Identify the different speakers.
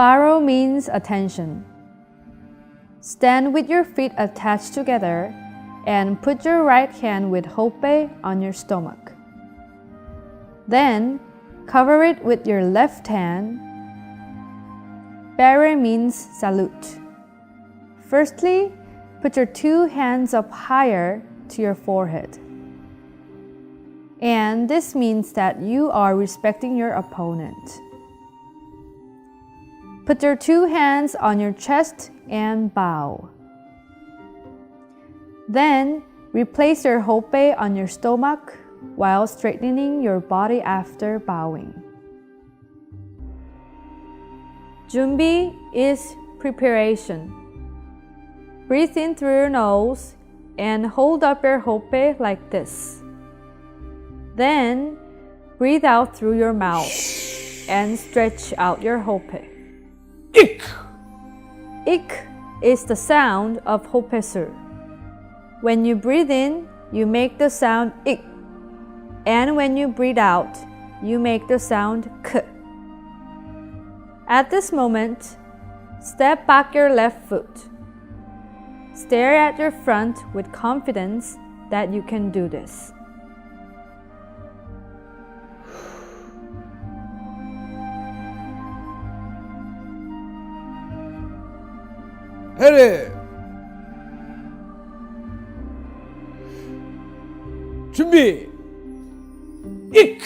Speaker 1: Baro means attention. Stand with your feet attached together and put your right hand with hope on your stomach. Then, cover it with your left hand. Bare means salute. Firstly, put your two hands up higher to your forehead. And this means that you are respecting your opponent. Put your two hands on your chest and bow. Then, replace your hope on your stomach while straightening your body after bowing. Junbi is preparation. Breathe in through your nose and hold up your hope like this. Then, breathe out through your mouth and stretch out your hope.
Speaker 2: Ik!
Speaker 1: Ik is the sound of Hopaesool. When you breathe in, you make the sound ik. And when you breathe out, you make the sound k. At this moment, step back your left foot. Stare at your front with confidence that you can do this.
Speaker 2: 해래! 준비! Ik!